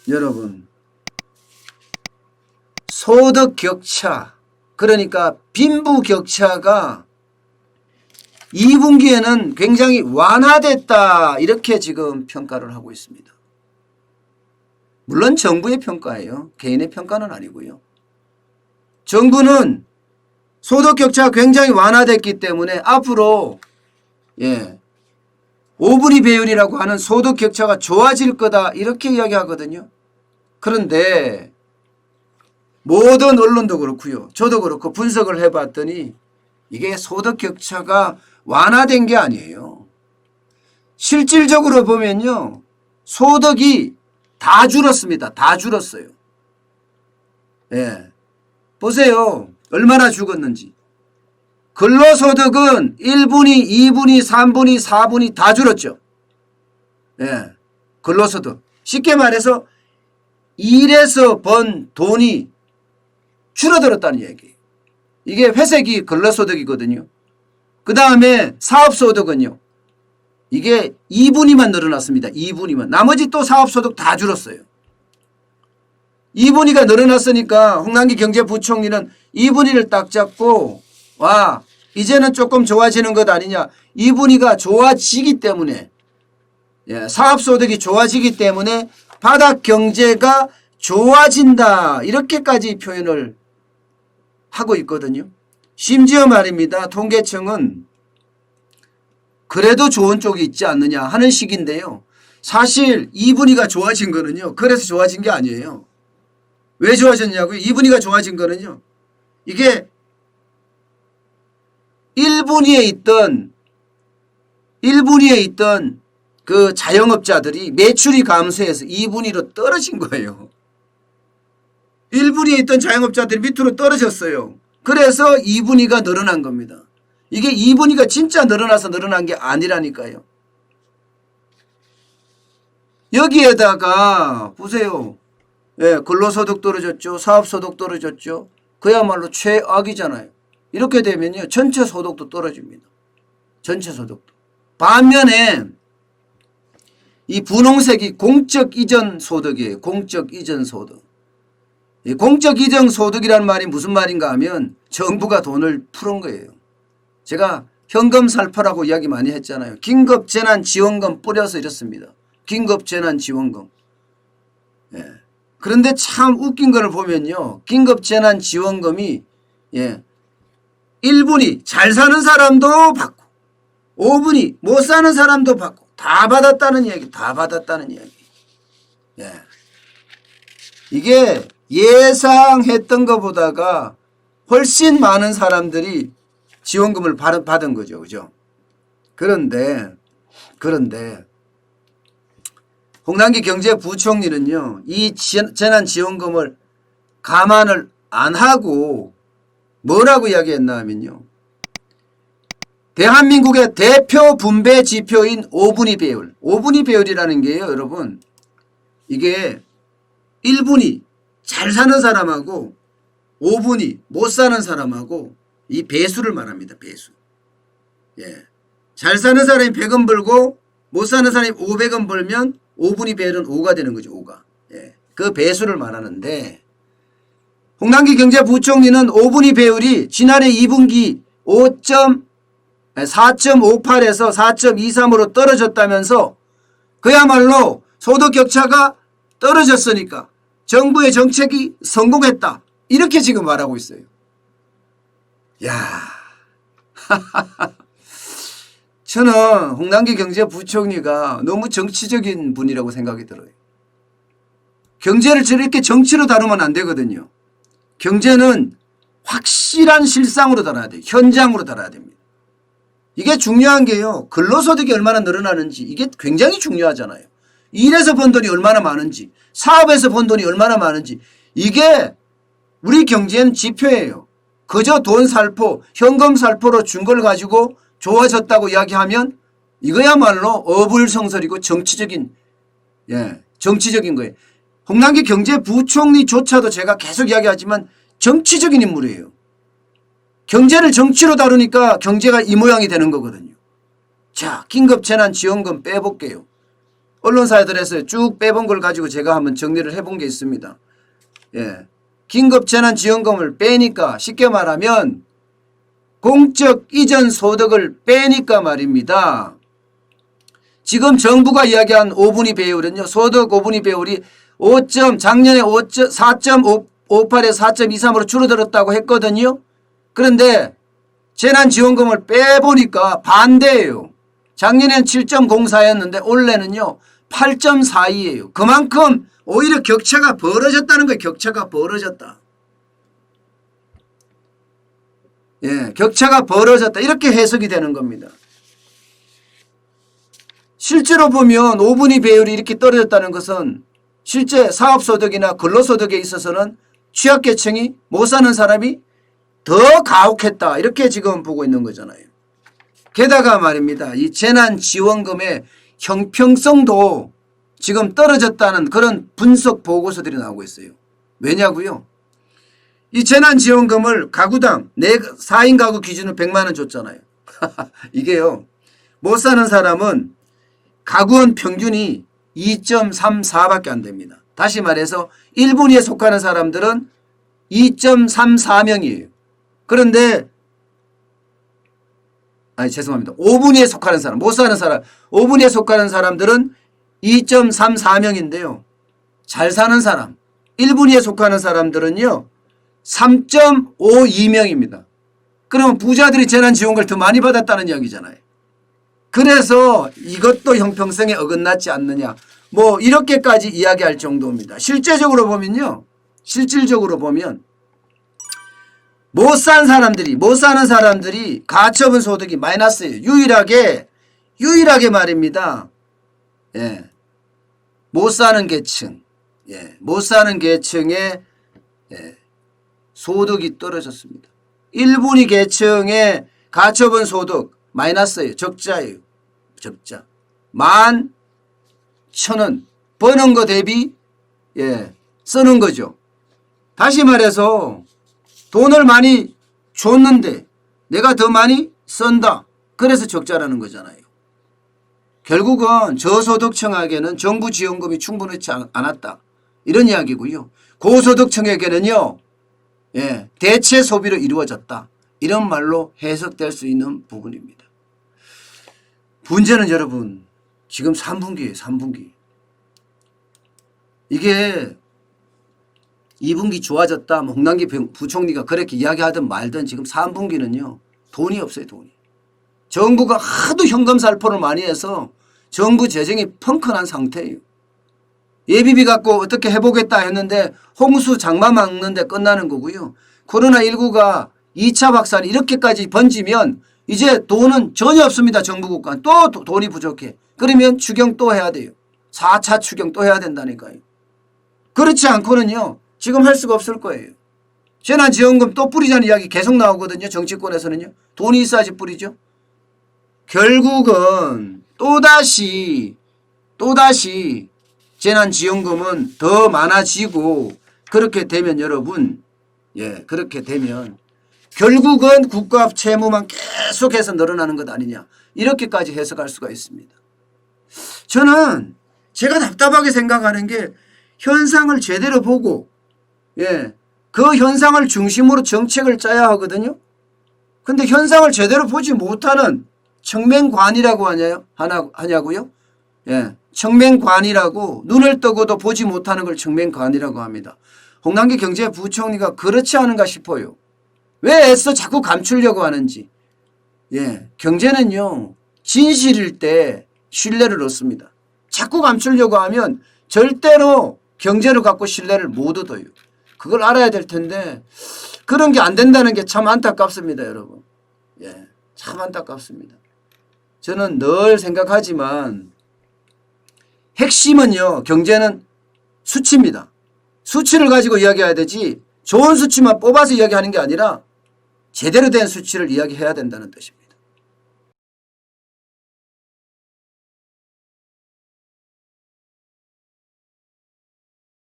여러분, 소득 격차, 그러니까 빈부 격차가 2분기에는 굉장히 완화됐다, 이렇게 지금 평가를 하고 있습니다. 물론 정부의 평가예요. 개인의 평가는 아니고요. 정부는 소득 격차가 굉장히 완화됐기 때문에 앞으로 5분위 배율이라고 하는 소득 격차가 좋아질 거다, 이렇게 이야기하거든요. 그런데 모든 언론도 그렇고요, 저도 그렇고 분석을 해봤더니 이게 소득 격차가 완화된 게 아니에요. 실질적으로 보면요, 소득이 다 줄었습니다. 다 줄었어요. 보세요. 얼마나 죽었는지. 근로소득은 1분위, 2분위, 3분위, 4분위 다 줄었죠. 근로소득. 쉽게 말해서 일해서 번 돈이 줄어들었다는 얘기예요. 이게 회색이 근로소득이거든요. 그 다음에 사업소득은요, 이게 2분위만 늘어났습니다. 2분위만. 나머지 또 사업소득 다 줄었어요. 2분위가 늘어났으니까 홍남기 경제부총리는 2분위를 딱 잡고, 와, 이제는 조금 좋아지는 것 아니냐. 2분위가 좋아지기 때문에, 사업소득이 좋아지기 때문에 바닥 경제가 좋아진다, 이렇게까지 표현을 하고 있거든요. 심지어 말입니다, 통계청은 그래도 좋은 쪽이 있지 않느냐 하는 식인데요. 사실 2분위가 좋아진 거는요, 그래서 좋아진 게 아니에요. 왜 좋아졌냐고요? 2분위가 좋아진 거는요, 이게 1분위에 있던 그 자영업자들이 매출이 감소해서 2분위로 떨어진 거예요. 1분위에 있던 자영업자들이 밑으로 떨어졌어요. 그래서 2분위가 늘어난 겁니다. 이게 2분위가 진짜 늘어나서 늘어난 게 아니라니까요. 여기에다가 보세요. 근로소득 떨어졌죠. 사업소득 떨어졌죠. 그야말로 최악이잖아요. 이렇게 되면요, 전체 소득도 떨어집니다. 전체 소득도. 반면에 이 분홍색이 공적 이전 소득이에요. 공적 이전 소득. 이 공적 이전 소득이라는 말이 무슨 말인가 하면 정부가 돈을 푸는 거예요. 제가 현금 살포라고 이야기 많이 했잖아요. 긴급재난지원금 뿌려서 이렇습니다. 긴급재난지원금. 그런데 참 웃긴 거를 보면요, 긴급재난지원금이 1분위 잘 사는 사람도 받고 5분위 못 사는 사람도 받고 다 받았다는 이야기. 다 받았다는 이야기. 이게 예상했던 것보다가 훨씬 많은 사람들이 지원금을 받은 거죠. 그죠? 그런데 홍남기 경제부총리는요, 이 재난지원금을 감안을 안 하고 뭐라고 이야기했나 하면요, 대한민국의 대표 분배 지표인 5분위 배율. 5분위 배율이라는 게요, 여러분, 이게 1분위 잘 사는 사람하고 5분위 못 사는 사람하고 이 배수를 말합니다. 배수. 잘 사는 사람이 100원 벌고 못 사는 사람이 500원 벌면 5분위 배율은 5가 되는 거죠. 5가. 그 배수를 말하는데, 홍남기 경제부총리는 5분위 배율이 지난해 2분기 4.58에서 4.23으로 떨어졌다면서 그야말로 소득 격차가 떨어졌으니까 정부의 정책이 성공했다, 이렇게 지금 말하고 있어요. 야, 저는 홍남기 경제부총리가 너무 정치적인 분이라고 생각이 들어요. 경제를 저렇게 정치로 다루면 안 되거든요. 경제는 확실한 실상으로 다뤄야 돼요. 현장으로 다뤄야 됩니다. 이게 중요한 게요, 근로소득이 얼마나 늘어나는지 이게 굉장히 중요하잖아요. 일에서 번 돈이 얼마나 많은지, 사업에서 번 돈이 얼마나 많은지, 이게 우리 경제는 지표예요. 그저 돈 살포, 현금 살포로 준 걸 가지고 좋아졌다고 이야기하면 이거야말로 어불성설이고 정치적인 거예요. 홍남기 경제부총리조차도 제가 계속 이야기하지만 정치적인 인물이에요. 경제를 정치로 다루니까 경제가 이 모양이 되는 거거든요. 자, 긴급재난지원금 빼볼게요. 언론사들에서 쭉 빼본 걸 가지고 제가 한번 정리를 해본 게 있습니다. 예. 긴급재난지원금을 빼니까 쉽게 말하면 공적 이전 소득을 빼니까 말입니다. 지금 정부가 이야기한 5분위 배율은요. 소득 5분위 배율이 작년에 4.58에서 4.23으로 줄어들었다고 했거든요. 그런데 재난지원금을 빼보니까 반대예요. 작년엔 7.04였는데 올해는요 8.42예요. 그만큼 오히려 격차가 벌어졌다는 거예요. 격차가 벌어졌다. 예, 격차가 벌어졌다. 이렇게 해석이 되는 겁니다. 실제로 보면 5분위 배율이 이렇게 떨어졌다는 것은 실제 사업소득이나 근로소득에 있어서는 취약계층이 못 사는 사람이 더 가혹했다. 이렇게 지금 보고 있는 거잖아요. 게다가 말입니다. 이 재난지원금의 형평성도 지금 떨어졌다는 그런 분석 보고서들이 나오고 있어요. 왜냐고요? 이 재난지원금을 가구당 4인 가구 기준으로 100만 원 줬잖아요. 이게요. 못 사는 사람은 가구원 평균이 2.34밖에 안 됩니다. 다시 말해서 1분위에 속하는 사람들은 2.34명이에요. 그런데 죄송합니다. 5분위에 속하는 사람, 못 사는 사람, 5분위에 속하는 사람들은 2.34명인데요. 잘 사는 사람, 1분위에 속하는 사람들은요. 3.52명입니다. 그러면 부자들이 재난지원금을 더 많이 받았다는 이야기잖아요. 그래서 이것도 형평성에 어긋나지 않느냐. 뭐 이렇게까지 이야기할 정도입니다. 실질적으로 보면 못 사는 사람들이 가처분 소득이 마이너스예요. 유일하게 말입니다. 예. 못 사는 계층. 예. 못 사는 계층의 소득이 떨어졌습니다. 1분위 계층의 가처분 소득 마이너스예요. 적자예요. 적자. 11,000원 버는 거 대비 쓰는 거죠. 다시 말해서 돈을 많이 줬는데 내가 더 많이 쓴다. 그래서 적자라는 거잖아요. 결국은 저소득층에게는 정부 지원금이 충분하지 않았다. 이런 이야기고요. 고소득층에게는요. 대체 소비로 이루어졌다. 이런 말로 해석될 수 있는 부분입니다. 문제는 여러분 지금 3분기예요. 3분기. 이게 2분기 좋아졌다. 홍남기 부총리가 그렇게 이야기하든 말든 지금 3분기는요. 돈이 없어요. 돈이. 정부가 하도 현금 살포를 많이 해서 정부 재정이 펑크난 상태예요. 예비비 갖고 어떻게 해보겠다 했는데 홍수 장마 막는데 끝나는 거고요. 코로나19가 2차 확산이 이렇게까지 번지면 이제 돈은 전혀 없습니다. 정부 국가. 또 돈이 부족해. 그러면 추경 또 해야 돼요. 4차 추경 또 해야 된다니까요. 그렇지 않고는요. 지금 할 수가 없을 거예요. 재난지원금 또 뿌리자는 이야기 계속 나오거든요. 정치권에서는요. 돈이 있어야지 뿌리죠. 결국은 또다시 재난지원금은 더 많아지고 그렇게 되면 여러분 그렇게 되면 결국은 국가 채무만 계속해서 늘어나는 것 아니냐 이렇게까지 해석할 수가 있습니다. 저는 제가 답답하게 생각하는 게 현상을 제대로 보고 그 현상을 중심으로 정책을 짜야 하거든요. 근데 현상을 제대로 보지 못하는 청맹관이라고 하냐고요? 청맹관이라고 눈을 뜨고도 보지 못하는 걸 청맹관이라고 합니다. 홍남기 경제부총리가 그렇지 않은가 싶어요. 왜 애써 자꾸 감추려고 하는지. 경제는요. 진실일 때 신뢰를 얻습니다. 자꾸 감추려고 하면 절대로 경제를 갖고 신뢰를 못 얻어요. 그걸 알아야 될 텐데 그런 게 안 된다는 게 참 안타깝습니다. 여러분. 참 안타깝습니다. 저는 늘 생각하지만 핵심은요. 경제는 수치입니다. 수치를 가지고 이야기해야 되지 좋은 수치만 뽑아서 이야기하는 게 아니라 제대로 된 수치를 이야기해야 된다는 뜻입니다.